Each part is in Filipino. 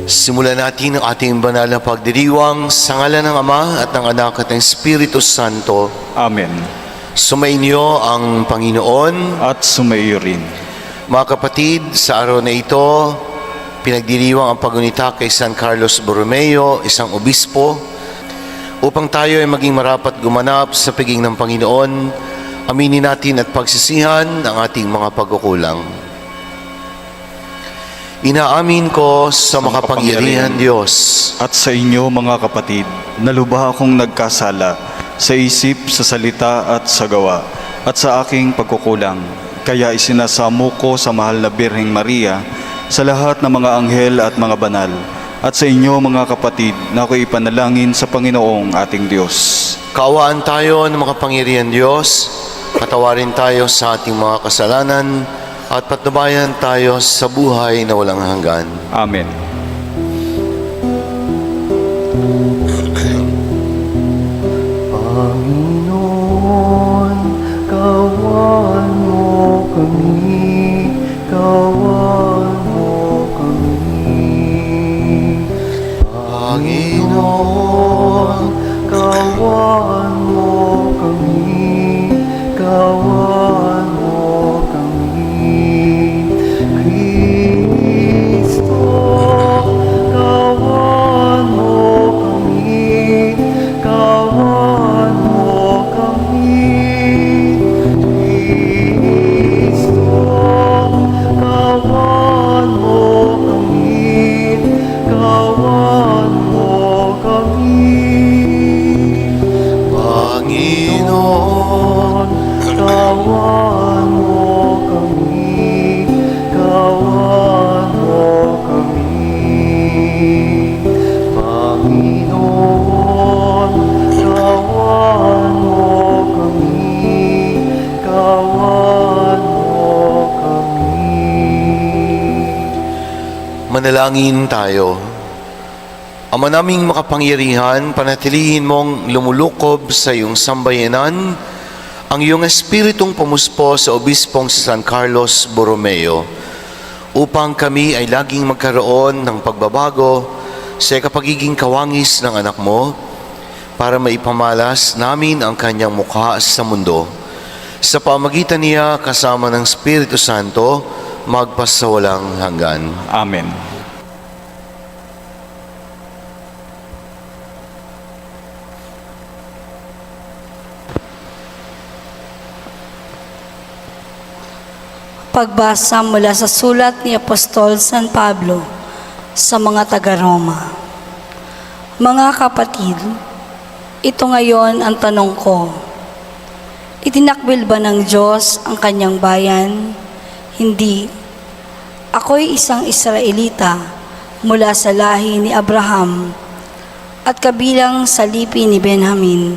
Simulan natin ang ating banal na pagdiriwang sa ngalan ng Ama at ng Anak at ng Espiritu Santo. Amen. Sumainyo ang Panginoon. At sumaiyo rin. Mga kapatid, sa araw na ito, pinagdiriwang ang pagunita kay San Carlos Borromeo, isang obispo, upang tayo ay maging marapat gumanap sa piging ng Panginoon. Aminin natin at pagsisihan ang ating mga pagkukulang. Inaamin ko sa makapangyarihan Diyos At sa inyo mga kapatid, nalubha akong nagkasala sa isip, sa salita at sa gawa, at sa aking pagkukulang. Kaya isinasamo ko sa mahal na Birheng Maria, sa lahat ng mga anghel at mga banal, at sa inyo mga kapatid na ako'y ipanalangin sa Panginoong ating Diyos. Kaawaan tayo ng makapangyarihan Diyos, patawarin tayo sa ating mga kasalanan, at patnubayan tayo sa buhay na walang hanggan. Amen. Panginoon, kaawaan mo kami, kaawaan mo kami. Panginoon, kaawaan mo kami, kaawaan mo kami. Kristo, kaawaan mo kami, kaawaan mo kami. Kristo, kaawaan mo kami, kaawaan mo kami. Panginoon, Kaawaan mo kami, kaawaan mo kami. Panginoon, kaawaan mo kami, kaawaan mo kami. manalangin tayo. Ama naming makapangyarihan, panatilihin mong lumulukob sa iyong sambayanan ang iyong espiritong pumuspo sa obispong si San Carlos Borromeo, upang kami ay laging magkaroon ng pagbabago sa kapagiging kawangis ng anak mo, para maipamalas namin ang kanyang mukha sa mundo. Sa pamagitan niya kasama ng Espiritu Santo, magpasawalang hanggan. Amen. Pagbasa mula sa sulat ni Apostol San Pablo sa mga taga-Roma. Mga kapatid, ito ngayon ang tanong ko. Itinakwil ba ng Diyos ang kanyang bayan? Hindi. Ako'y isang Israelita mula sa lahi ni Abraham at kabilang sa lipi ni Benjamin.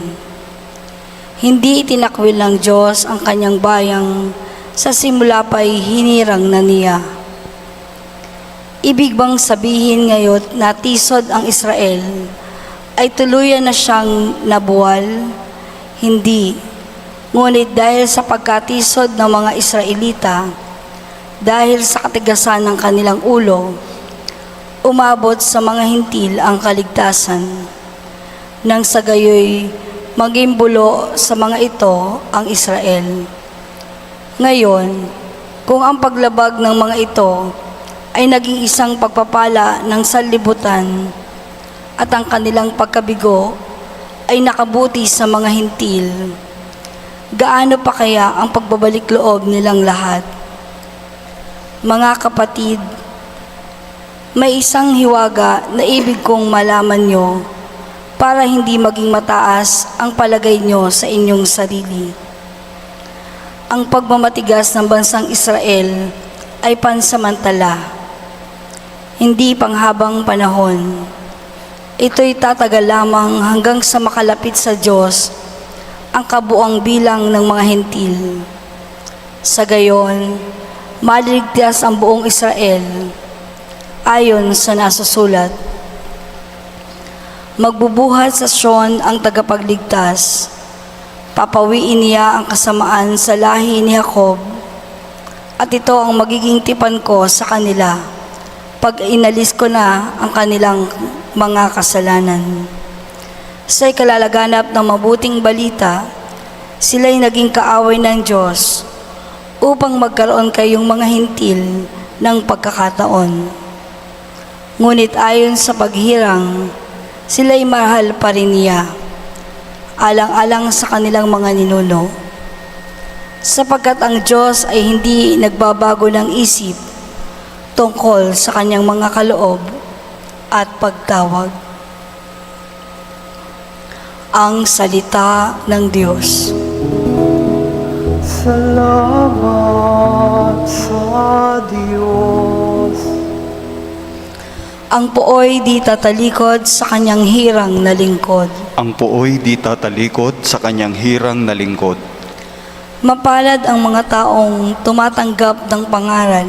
Hindi itinakwil ng Diyos ang kanyang bayang sa simula pa'y hinirang na niya. Ibig bang sabihin ngayon na tisod ang Israel ay tuluyan na siyang nabuwal? Hindi. Ngunit dahil sa pagkatisod ng mga Israelita, dahil sa katigasan ng kanilang ulo, umabot sa mga hintil ang kaligtasan. Nang sa gayoy, maging bulo sa mga ito ang Israel. Ngayon, kung ang paglabag ng mga ito ay naging isang pagpapala ng sanlibutan at ang kanilang pagkabigo ay nakabuti sa mga hintil, gaano pa kaya ang pagbabalik loob nilang lahat? Mga kapatid, may isang hiwaga na ibig kong malaman nyo para hindi maging mataas ang palagay nyo sa inyong sarili. Ang pagmamatigas ng bansang Israel ay pansamantala, hindi panghabang panahon. Ito'y tatagal lamang hanggang sa makalapit sa Diyos ang kabuang bilang ng mga hentil. Sa gayon, maliligtas ang buong Israel ayon sa nasusulat. Magbubuhat sa Sion ang tagapagligtas. Papawiin niya ang kasamaan sa lahi ni Jacob, at ito ang magiging tipan ko sa kanila pag inalis ko na ang kanilang mga kasalanan. Sa'y kalalaganap ng mabuting balita, sila'y naging kaaway ng Diyos upang magkaroon kayong mga hintil ng pagkakataon. Ngunit ayon sa paghirang, sila'y mahal pa rin niya, alang-alang sa kanilang mga ninuno. Sapagkat ang Diyos ay hindi nagbabago ng isip tungkol sa kanyang mga kaloob at pagtawag. Ang salita ng Diyos. Salamat sa Diyos. Ang puoy di tatalikod sa kanyang hirang na lingkod. Ang puoy di tatalikod sa kanyang hirang na lingkod. Mapalad ang mga taong tumatanggap ng pangaral.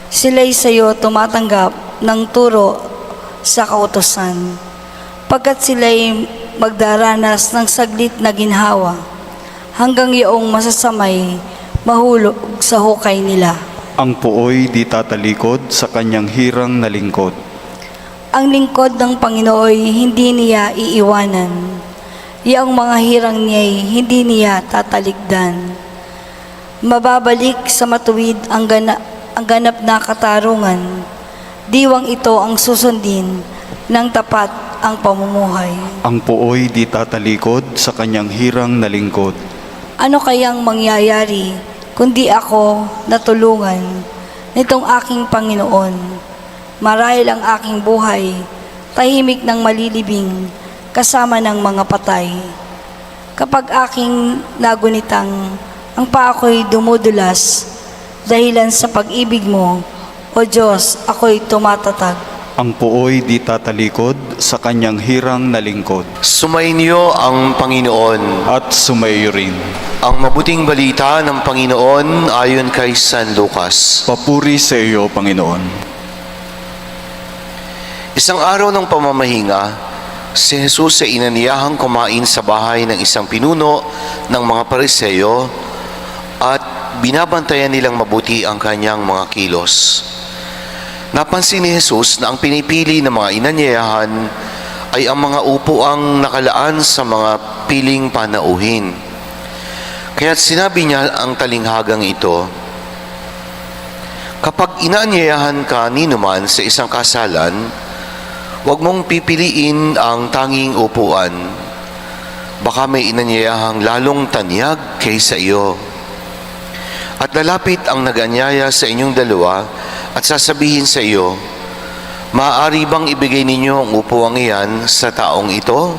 Sila'y sayo tumatanggap ng turo sa kautusan. Pagkat sila'y magdaranas ng saglit na ginhawa, hanggang iyong masasamay mahulog sa hukay nila. Ang puoy di tatalikod sa kanyang hirang na lingkod. Ang lingkod ng Panginooy hindi niya iiwanan. Iyang mga hirang niya'y hindi niya tatalikdan. Mababalik sa matuwid ang ganap na katarungan. Diwang ito ang susundin ng tapat ang pamumuhay. Ang puoy di tatalikod sa kanyang hirang na lingkod. Ano kayang mangyayari kundi ako natulungan nitong aking Panginoon? Marahil ang aking buhay, tahimik ng malilibing, kasama ng mga patay. Kapag aking nagunitang, ang paa ko'y dumudulas, dahilan sa pag-ibig mo, O Diyos, ako'y tumatatag. Ang puoy di tatalikod sa kanyang hirang na lingkod. Sumainyo ang Panginoon. At sumayo rin. Ang mabuting balita ng Panginoon ayon kay San Lucas. Papuri sa iyo, Panginoon. Isang araw ng pamamahinga, si Jesus ay inaniyahang kumain sa bahay ng isang pinuno ng mga Pariseo at binabantayan nilang mabuti ang kanyang mga kilos. Napansin ni Jesus na ang pinipili ng mga inanyayahan ay ang mga upuang nakalaan sa mga piling panauhin. Kaya't sinabi niya ang talinghagang ito, kapag inaanyayahan ka ninuman sa isang kasalan, huwag mong pipiliin ang tanging upuan. Baka may inanyayahang lalong tanyag kaysa iyo. At lalapit ang nag-anyaya sa inyong dalawa at sasabihin sa iyo, maaari bang ibigay ninyo ang upuang iyan sa taong ito?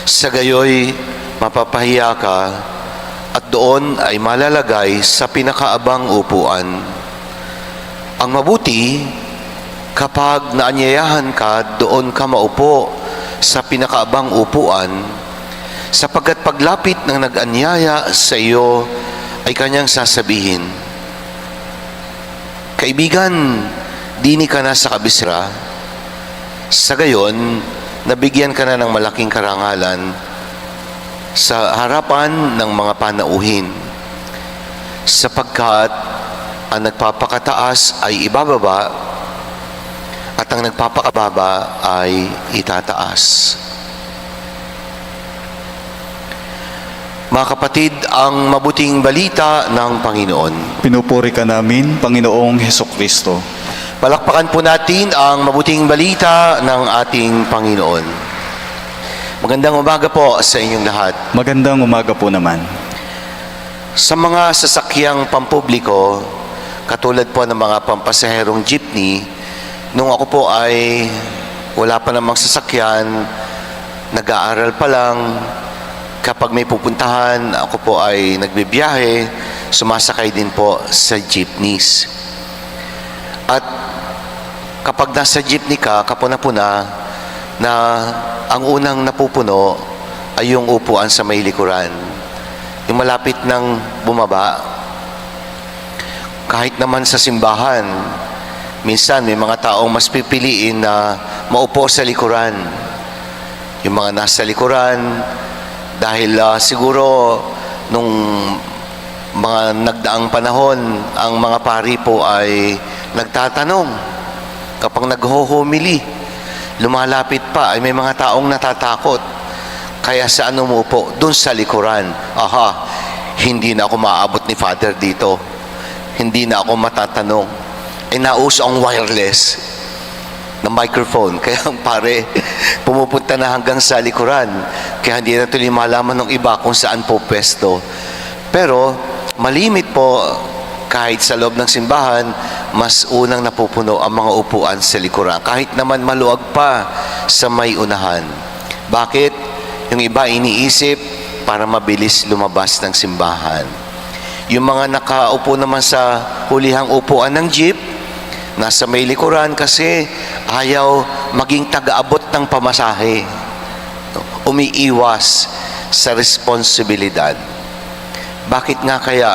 Sa gayoy, mapapahiya ka at doon ay malalagay sa pinakaabang upuan. Ang mabuti, kapag naanyayahan ka, doon ka maupo sa pinakaabang upuan, sapagkat paglapit ng nag-anyaya sa iyo, ay kanyang sasabihin, kaibigan, dini ka na sa kabisra. Sa gayon, nabigyan ka na ng malaking karangalan sa harapan ng mga panauhin, sapagkat ang nagpapakataas ay ibababa at ang nagpapakababa ay itataas. Mga kapatid, ang mabuting balita ng Panginoon. Pinupuri ka namin, Panginoong Hesukristo. Palakpakan po natin ang mabuting balita ng ating Panginoon. Magandang umaga po sa inyong lahat. Magandang umaga po naman. Sa mga sasakyang pampubliko, katulad po ng mga pampasaherong jeepney, nung ako po ay wala pa namang sasakyan, nag-aaral pa lang, kapag may pupuntahan, ako po ay nagbibiyahe, sumasakay din po sa jeepneys. At kapag nasa jeepney ka, kapuna-puna, na ang unang napupuno ay yung upuan sa may likuran. Yung malapit ng bumaba. Kahit naman sa simbahan, minsan may mga taong mas pipiliin na maupo sa likuran. Yung mga nasa likuran, dahil siguro nung mga nagdaang panahon, ang mga pari po ay nagtatanong. Kapag nagho-homily, lumalapit pa, ay may mga taong natatakot. Kaya saan umupo? Doon sa likuran. Aha, hindi na ako maaabot ni Father dito. Hindi na ako matatanong. Nauso ang wireless na microphone. Kaya ang pare, pumupunta na hanggang sa likuran. Kaya hindi na tuloy malaman ng iba kung saan po pwesto. Pero, malimit po, kahit sa loob ng simbahan, mas unang napupuno ang mga upuan sa likuran. Kahit naman maluwag pa sa may unahan. Bakit? Yung iba iniisip para mabilis lumabas ng simbahan. Yung mga nakaupo naman sa hulihang upuan ng jeep, nasa may likuran kasi ayaw maging taga-abot ng pamasahe. Umiiwas sa responsibilidad. Bakit nga kaya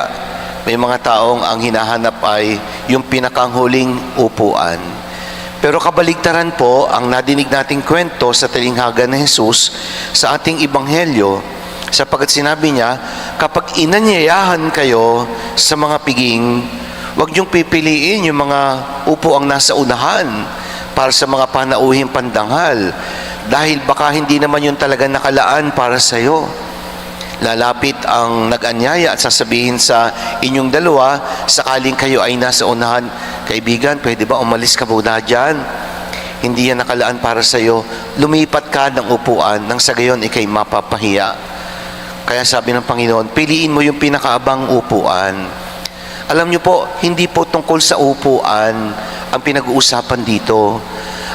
may mga taong ang hinahanap ay yung pinakanghuling upuan? Pero kabaligtaran po ang nadinig nating kwento sa talinghaga ni Jesus sa ating ebanghelyo, sapagkat sinabi niya, kapag inanyayahan kayo sa mga piging, huwag niyong pipiliin yung mga upuang nasa unahan para sa mga panauhing pandanghal, dahil baka hindi naman yun talaga nakalaan para sa iyo. Lalapit ang nag-anyaya at sasabihin sa inyong dalawa, sakaling kayo ay nasa unahan, kaibigan, pwede ba umalis ka muna dyan? Hindi yan nakalaan para sa iyo. Lumipat ka ng upuan nang sa gayon ikay mapapahiya. Kaya sabi ng Panginoon, piliin mo yung pinakaabang upuan. Alam niyo po, hindi po tungkol sa upuan ang pinag-uusapan dito.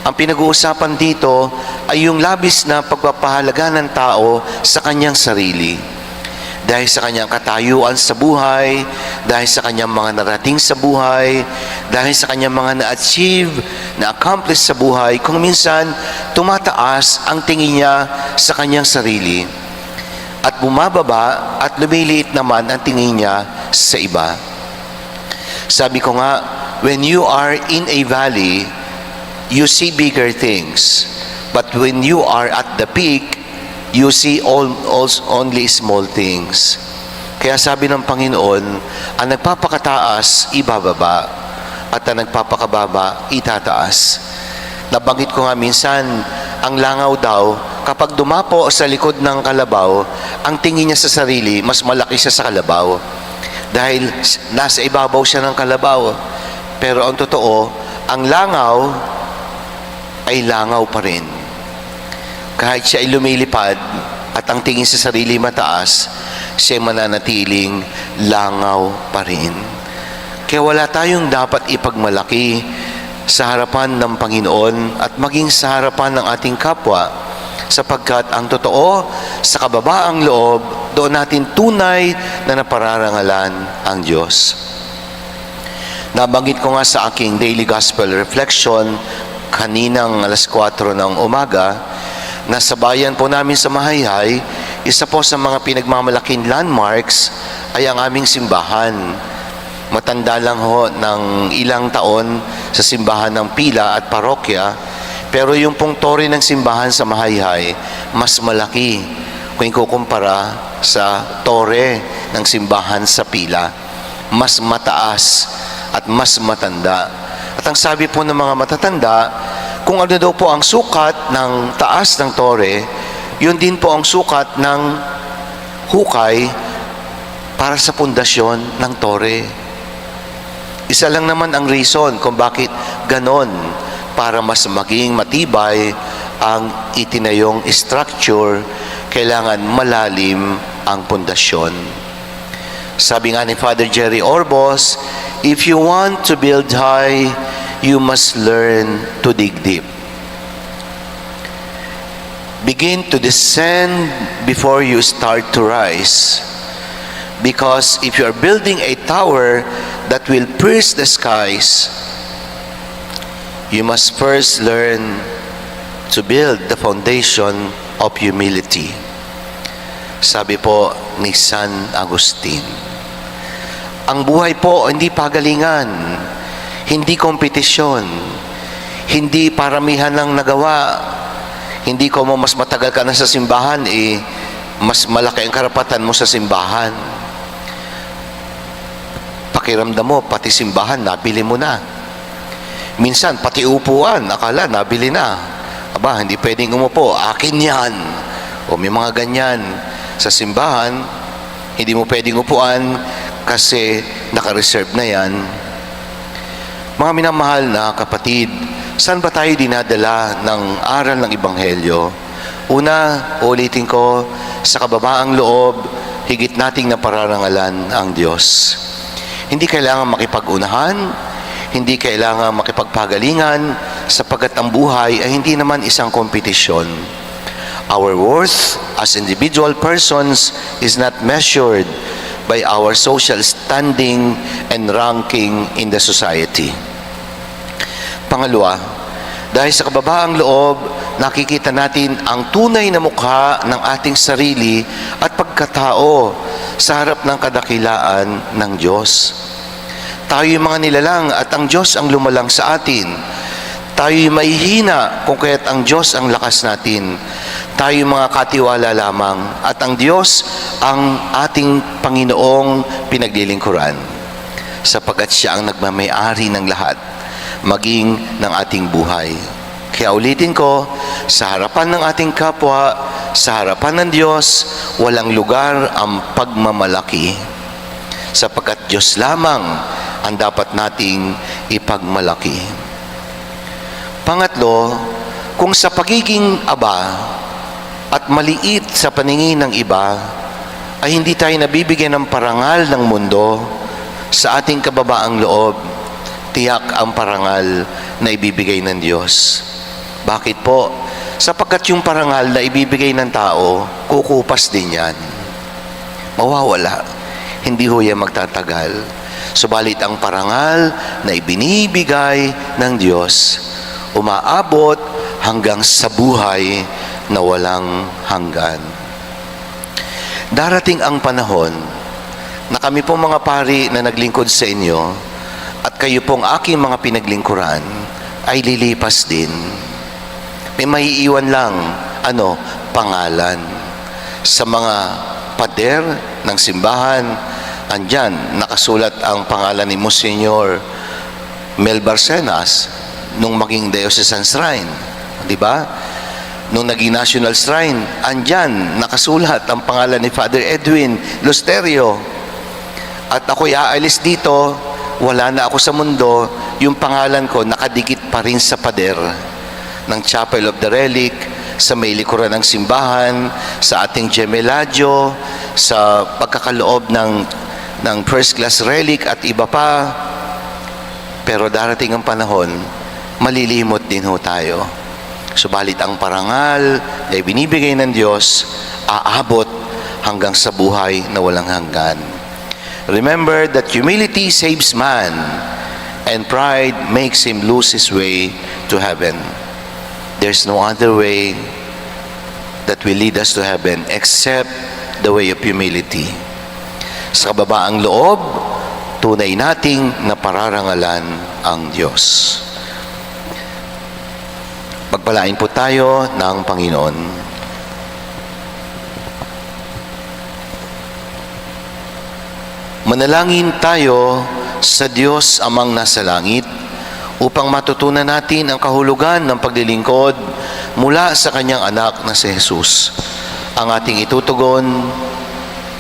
Ang pinag-uusapan dito ay yung labis na pagpapahalaga ng tao sa kanyang sarili. Dahil sa kanyang katayuan sa buhay, dahil sa kanyang mga narating sa buhay, dahil sa kanyang mga na-achieve, na-accomplish sa buhay, kung minsan tumataas ang tingin niya sa kanyang sarili at bumababa at lumiliit naman ang tingin niya sa iba. Sabi ko nga, when you are in a valley, you see bigger things. But when you are at the peak, you see only small things. Kaya sabi ng Panginoon, ang nagpapakataas, ibababa. At ang nagpapakababa, itataas. Nabanggit ko nga minsan, ang langaw daw, kapag dumapo sa likod ng kalabaw, ang tingin niya sa sarili, mas malaki siya sa kalabaw. Dahil nasa ibabaw siya ng kalabaw. Pero ang totoo, ang langaw ay langaw pa rin. Kahit siya ay lumilipad at ang tingin sa sarili mataas, siya mananatiling langaw pa rin. Kaya wala tayong dapat ipagmalaki sa harapan ng Panginoon at maging sa harapan ng ating kapwa, sapagkat ang totoo, sa kababaang loob, doon natin tunay na napararangalan ang Diyos. Nabanggit ko nga sa aking daily gospel reflection kaninang alas 4 ng umaga, na sa bayan po namin sa Mahayhay, isa po sa mga pinagmamalaking landmarks ay ang aming simbahan. Matanda lang ho ng ilang taon sa simbahan ng pila at parokya, pero yung pong tore ng simbahan sa Mahayhay, mas malaki kung ikukumpara sa tore ng simbahan sa pila. Mas mataas at mas matanda. At ang sabi po ng mga matatanda, kung ano daw po ang sukat ng taas ng tore, yun din po ang sukat ng hukay para sa pundasyon ng tore. Isa lang naman ang reason kung bakit ganon, para mas maging matibay ang itinayong structure, kailangan malalim ang pundasyon. Sabi nga ni Father Jerry Orbos, if you want to build high, you must learn to dig deep. Begin to descend before you start to rise. Because if you are building a tower that will pierce the skies, you must first learn to build the foundation of humility. Sabi po ni San Agustin, ang buhay po hindi pagalingan, hindi kompetisyon, hindi paramihan ng nagawa. Hindi ko mo mas matagal ka na sa simbahan, mas malaki ang karapatan mo sa simbahan. Pakiramdam mo, pati simbahan, nabili mo na. Minsan, pati upuan, akala nabili na. Aba, hindi pwedeng umupo, akin yan. O may mga ganyan. Sa simbahan, hindi mo pwedeng upuan kasi naka-reserve na yan. Mga minamahal na kapatid, saan ba tayo dinadala ng aral ng Ebanghelyo? Una, ulitin ko, sa kababaang loob, higit nating napararangalan ang Diyos. Hindi kailangan makipag-unahan, hindi kailangan makipagpagalingan, sapagkat ang buhay ay hindi naman isang kompetisyon. Our worth as individual persons is not measured by our social standing and ranking in the society. Pangalawa, dahil sa kababaang loob, nakikita natin ang tunay na mukha ng ating sarili at pagkatao sa harap ng kadakilaan ng Diyos. Tayo yung mga nilalang at ang Diyos ang lumalang sa atin. Tayo yung mahihina kung kaya't ang Diyos ang lakas natin. Tayo yung mga katiwala lamang at ang Diyos ang ating Panginoong pinaglilingkuran, sapagkat Siya ang nagmamay-ari ng lahat, maging ng ating buhay. Kaya ulitin ko, sa harapan ng ating kapwa, sa harapan ng Diyos, walang lugar ang pagmamalaki, sapagkat Diyos lamang ang dapat nating ipagmalaki. Pangatlo, kung sa pagiging aba at maliit sa paningin ng iba, ay hindi tayo nabibigyan ng parangal ng mundo, sa ating kababaang loob, tiyak ang parangal na ibibigay ng Diyos. Bakit po? Sapagkat yung parangal na ibibigay ng tao, kukupas din yan. Mawawala. Hindi ho yan magtatagal. Subalit ang parangal na ibinibigay ng Diyos, umaabot hanggang sa buhay na walang hanggan. Darating ang panahon na kami pong mga pari na naglingkod sa inyo at kayo pong aking mga pinaglingkuran ay lilipas din. May maiiwan lang, pangalan. Sa mga pader ng simbahan, andyan, nakasulat ang pangalan ni Monsignor Mel Barcenas nung maging Diocesan Shrine. Di ba? Nung naging National Shrine, andyan, nakasulat ang pangalan ni Father Edwin Lusterio. At ako'y aalis dito, wala na ako sa mundo, yung pangalan ko nakadikit pa rin sa pader ng Chapel of the Relic, sa may likuran ng simbahan, sa ating gemeladyo, sa pagkakaloob ng first class relic at iba pa. Pero darating ang panahon, malilimot din ho tayo. Subalit ang parangal na ibinibigay ng Diyos, aabot hanggang sa buhay na walang hanggan. Remember that humility saves man, and pride makes him lose his way to heaven. There's no other way that will lead us to heaven except the way of humility. Sa kababaang loob, tunay nating napararangalan ang Diyos. Pagpalain po tayo ng Panginoon. Manalangin tayo sa Diyos Amang nasa langit upang matutunan natin ang kahulugan ng paglilingkod mula sa Kanyang anak na si Jesus. Ang ating itutugon,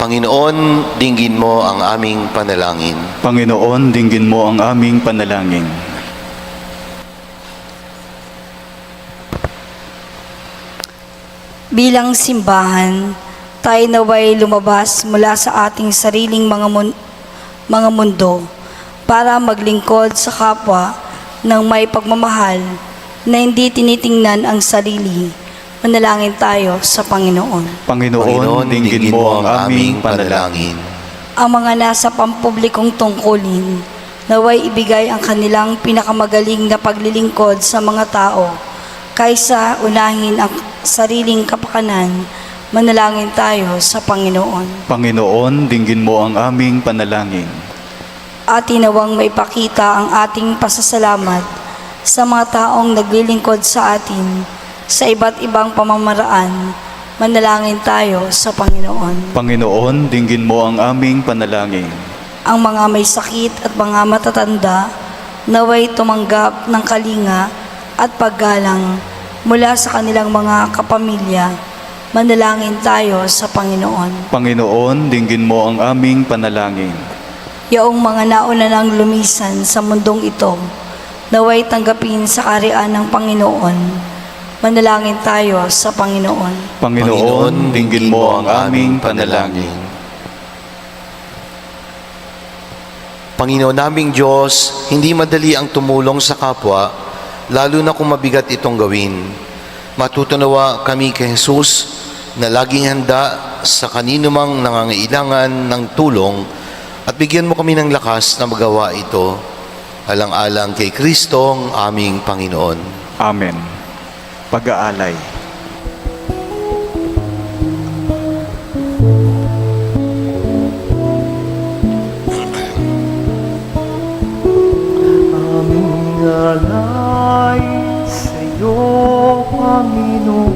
Panginoon, dinggin mo ang aming panalangin. Panginoon, dinggin mo ang aming panalangin. Bilang simbahan, tayo naway lumabas mula sa ating sariling mga mundo para maglingkod sa kapwa ng may pagmamahal na hindi tinitingnan ang sarili. Manalangin tayo sa Panginoon. Panginoon, dinggin mo ang aming panalangin. Ang mga nasa pampublikong tungkulin, naway ibigay ang kanilang pinakamagaling na paglilingkod sa mga tao kaysa unahin ang sariling kapakanan. Manalangin tayo sa Panginoon. Panginoon, dinggin mo ang aming panalangin. At inawang maipakita ang ating pasasalamat sa mga taong naglilingkod sa atin sa iba't ibang pamamaraan. Manalangin tayo sa Panginoon. Panginoon, dinggin mo ang aming panalangin. Ang mga may sakit at mga matatanda, naway tumanggap ng kalinga at paggalang mula sa kanilang mga kapamilya. Manalangin tayo sa Panginoon. Panginoon, dinggin mo ang aming panalangin. Yaong mga nauna nang lumisan sa mundong ito, naway tanggapin sa kaharian ng Panginoon. Manalangin tayo sa Panginoon. Panginoon, dinggin mo ang aming panalangin. Panginoon naming Diyos, hindi madali ang tumulong sa kapwa, lalo na kung mabigat itong gawin. Matutunawa kami kay Jesus na laging handa sa kanino mang nangangailangan ng tulong at bigyan mo kami ng lakas na magawa ito. Alang-alang kay Kristo, ang aming Panginoon. Amen. Pag-aalay. Aming alay sa iyo, Panginoon.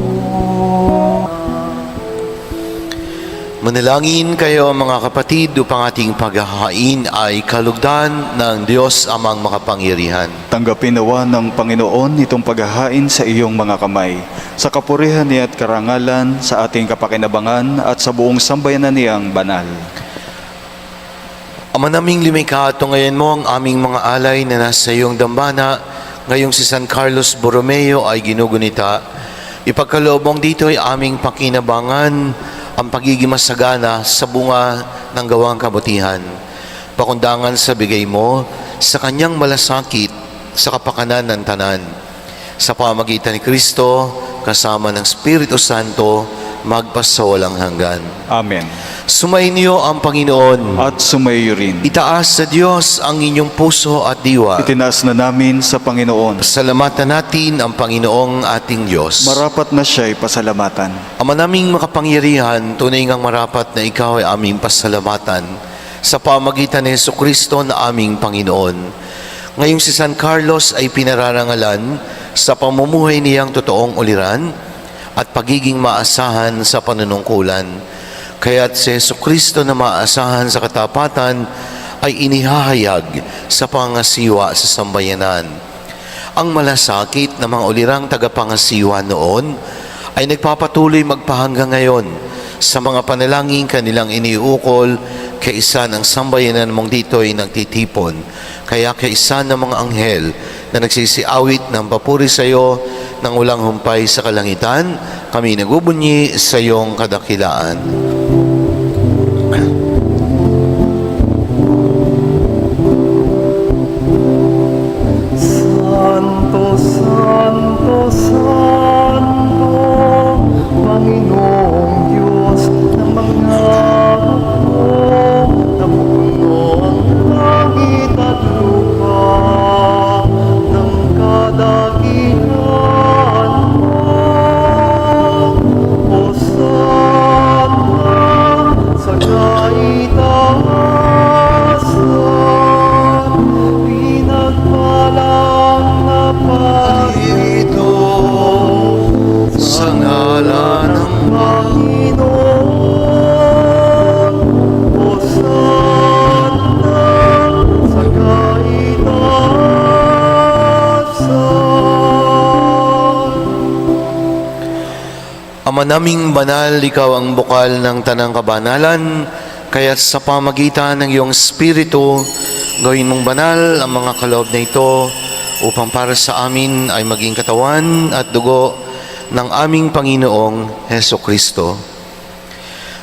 Manalangin kayo mga kapatid upang ating paghahain ay kalugdan ng Diyos amang makapangyarihan. Tanggapin nawa ng Panginoon itong paghahain sa iyong mga kamay, sa kapurihan niya at karangalan, sa ating kapakinabangan at sa buong sambayanan niyang banal. Ama naming lumikha, ngayon mo ang aming mga alay na nasa iyong dambana. Ngayong si San Carlos Borromeo ay ginugunita. Ipagkaloob mong dito ay aming pakinabangan ang pagiging masagana sa bunga ng gawang kabutihan. Pakundangan sa bigay mo sa kanyang malasakit sa kapakanan ng tanan. Sa pamagitan ni Kristo, kasama ng Espiritu Santo, magpasawalang hanggan. Amen. Sumainyo ang Panginoon. At sumayo rin. Itaas sa Diyos ang inyong puso at diwa. Itinaas na namin sa Panginoon. Salamatan natin ang Panginoong ating Diyos. Marapat na siya'y pasalamatan. Ama naming makapangyarihan, tunay ngang marapat na ikaw ay aming pasalamatan sa pamagitan ni Jesucristo na aming Panginoon. Ngayong si San Carlos ay pinararangalan sa pamumuhay niyang totoong uliran at pagiging maasahan sa panunungkulan. Kaya't si Jesucristo na maasahan sa katapatan ay inihahayag sa pangasiwa sa sambayanan. Ang malasakit na mga ulirang tagapangasiwa noon ay nagpapatuloy magpahanggang ngayon sa mga panalangin kanilang iniukol kaisa ng sambayanan mong dito'y nagtitipon. Kaya kaisa ng mga anghel na nagsisiawit ng papuri sa iyo ng ulang humpay sa kalangitan, kami nagbubunyi sa iyong kadakilaan. Santo, Santo, Santo, Panginoong Diyos ng mga hukbo, napupuno ang langit at lupa ng kadakilaan mo. Hosanna sa kaitaasan, pinagpalang na Ito sa ngalan ng Panginoon. Hosanna sa kaitaasan. Ama naming banal, ikaw ang bukal ng tanang kabanalan, kaya sa pamagitan ng iyong Espiritu, gawin mong banal ang mga kaloob na ito upang para sa amin ay maging katawan at dugo ng aming Panginoong Hesukristo.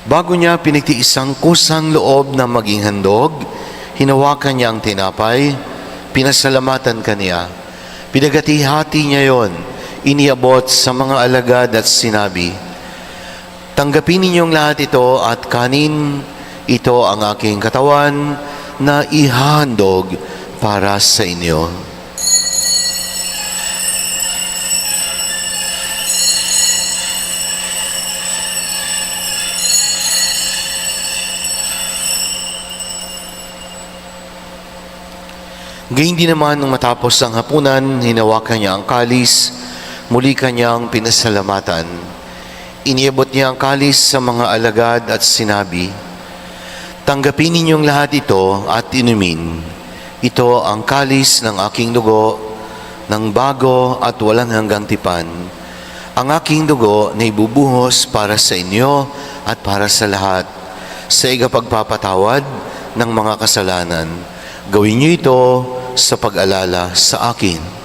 Bago niya pinagtiis ang kusang loob na maging handog, hinawakan niya ang tinapay, pinasalamatan kaniya. Pinagati-hati niya yon, iniabot sa mga alagad at sinabi, "Tanggapin ninyong lahat ito at kanin, ito ang aking katawan na ihahandog para sa inyo." Gayun din naman nung matapos ang hapunan, hinawakan niya ang kalis, muli kanyang pinasalamatan. Iniabot niya ang kalis sa mga alagad at sinabi, "Tanggapin ninyong lahat ito at inumin. Ito ang kalis ng aking dugo, ng bago at walang hanggang tipan. Ang aking dugo na ibubuhos para sa inyo at para sa lahat, sa igapagpapatawad ng mga kasalanan. Gawin niyo ito sa pag-alala sa akin.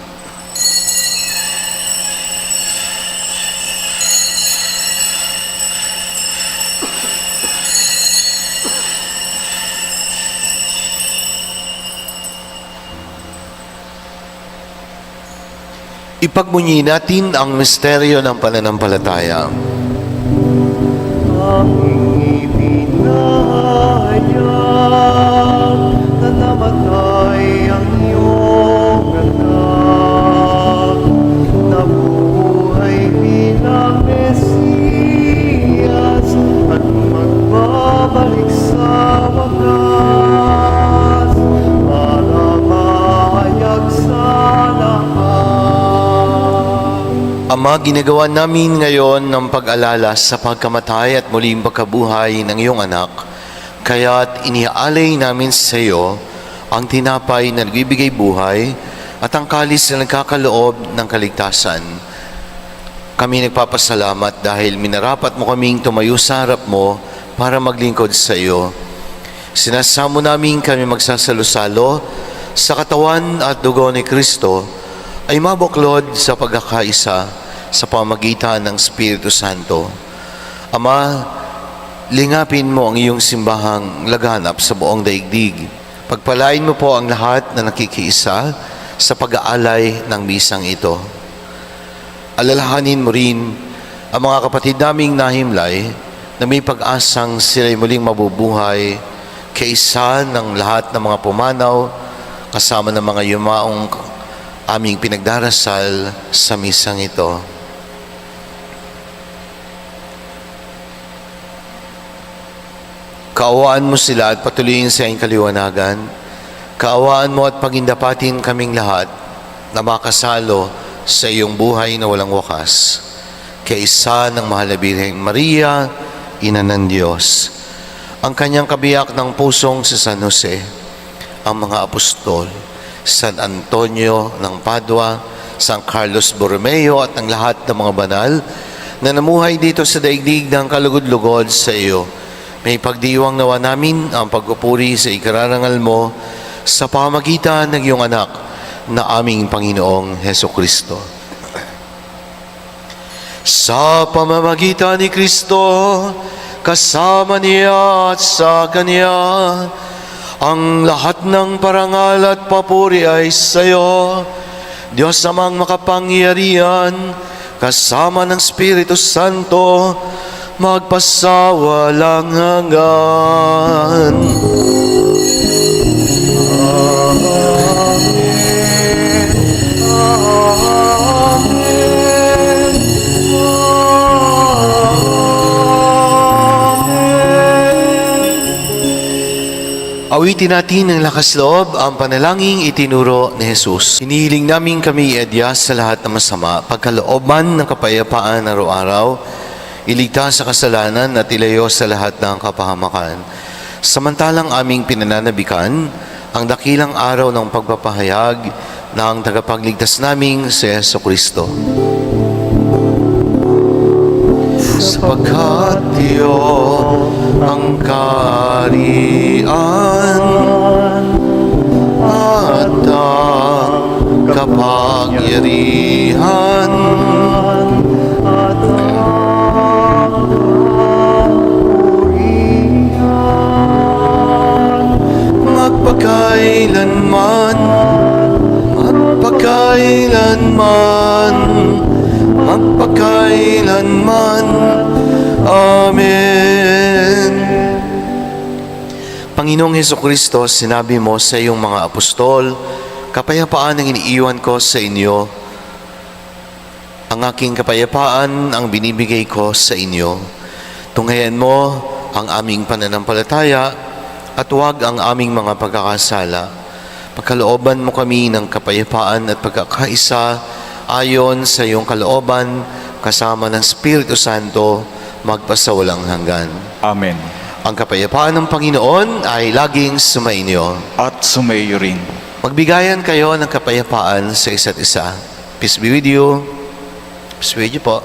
Ipagmunyi natin ang misteryo ng pananampalataya. Ang ipinahayag na namatay ang iyong anak, nabuhay bilang Mesiyas at magbabalik sa wakas para mahayag sa lahat. Ama, ginagawa namin ngayon ng pag-alala sa pagkamatay at muling pagkabuhay ng iyong anak. Kaya't iniaalay namin sa iyo ang tinapay na nagbibigay buhay at ang kalis na nagkakaloob ng kaligtasan. Kami nagpapasalamat dahil minarapat mo kaming tumayo sa harap mo para maglingkod sa iyo. Sinasamo namin kami magsasalo-salo sa katawan at dugo ni Kristo ay mabuklod sa pagkakaisa sa pamagitan ng Espiritu Santo. Ama, lingapin mo ang iyong simbahang laganap sa buong daigdig. Pagpalain mo po ang lahat na nakikiisa sa pag-aalay ng misang ito. Alalahanin mo rin ang mga kapatid naming nahimlay na may pag-asang sila'y muling mabubuhay kaisa ng lahat ng mga pumanaw kasama ng mga yumaong aming pinagdarasal sa misang ito. Kaawaan mo sila at patuloyin sa iyong kaliwanagan. Kaawaan mo at pagindapatin kaming lahat na makasalo sa iyong buhay na walang wakas. Kaisa ng mahal na Birheng Maria, Ina ng Diyos, ang kanyang kabiyak ng pusong si San Jose, ang mga apostol, San Antonio ng Padua, San Carlos Borromeo at ang lahat ng mga banal na namuhay dito sa daigdig ng kalugod-lugod sa iyo. May pagdiwang nawa namin ang pagpupuri sa ikararangal mo sa pamagitan ng iyong anak na aming Panginoong Hesukristo. Sa pamamagitan ni Kristo, kasama niya at sa Kanya, ang lahat ng parangal at papuri ay sa iyo, Diyos amang makapangyarihan, kasama ng Espiritu Santo, magpasawalang hanggan. Awitin natin ng lakas loob ang panalangin itinuro ni Jesus. Hinihiling namin kami iadyas sa lahat ng masama, pagkalooban ng kapayapaan araw-araw, iligtas sa kasalanan at ilayo sa lahat ng kapahamakan. Samantalang aming pinananabikan ang dakilang araw ng pagpapahayag ng tagapagligtas naming si Jesucristo. Sapagkat iyo ang kaharian at ang kapangyarihan at ang kapurihan magpakailanman, magpakailanman, magpakailanman. Amen. Panginoong Hesukristo, sinabi mo sa iyong mga apostol, kapayapaan ang iniiwan ko sa inyo. Ang aking kapayapaan ang binibigay ko sa inyo. Tunghayan mo ang aming pananampalataya at huwag ang aming mga pagkakasala. Pagkalooban mo kami ng kapayapaan at pagkakaisa ayon sa iyong kalooban kasama ng Espiritu Santo magpasawalang hanggan. Amen. Ang kapayapaan ng Panginoon ay laging sumainyo. At sumaiyo rin. Magbigayan kayo ng kapayapaan sa isa't isa. Peace be with you. Peace be with you po.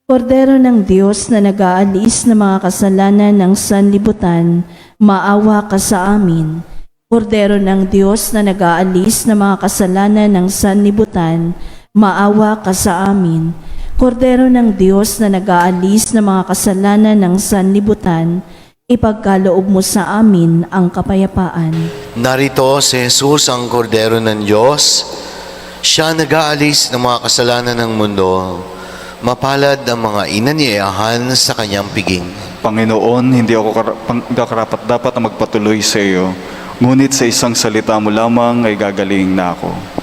Kordero ng Diyos na nag-aalis ng mga kasalanan ng sanlibutan, maawa ka sa amin. Kordero ng Diyos na nag-aalis ng mga kasalanan ng sanlibutan, maawa ka sa amin. Kordero ng Diyos na nag-aalis ng mga kasalanan ng sanlibutan, ipagkaloob mo sa amin ang kapayapaan. Narito si Jesus, ang kordero ng Diyos. Siya nag-aalis ng mga kasalanan ng mundo. Mapalad ang mga inanyayahan sa kanyang piging. Panginoon, hindi ako karapat dapat na magpatuloy sa iyo, ngunit sa isang salita mo lamang ay gagaling na ako.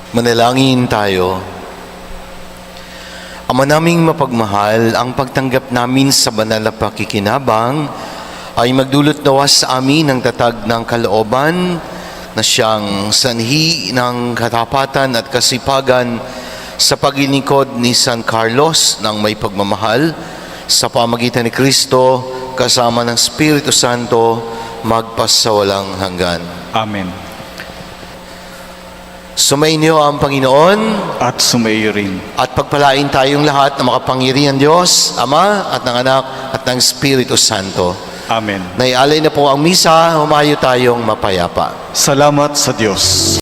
Manalangin tayo. Ama naming mapagmahal, ang pagtanggap namin sa banal na pakikinabang ay magdulot nawa sa amin ng tatag ng kalooban na siyang sanhi ng katapatan at kasipagan sa paglilingkod ni San Carlos ng may pagmamahal sa pamagitan ni Kristo kasama ng Espiritu Santo magpasawalang hanggan. Amen. Sumainyo ang Panginoon At sumaiyo rin. at pagpalain tayong lahat ng makapangyarihan Diyos, Ama at ng Anak at ng Espiritu Santo. Amen. Naialay na po ang misa, humayo tayong mapayapa. Salamat sa Diyos.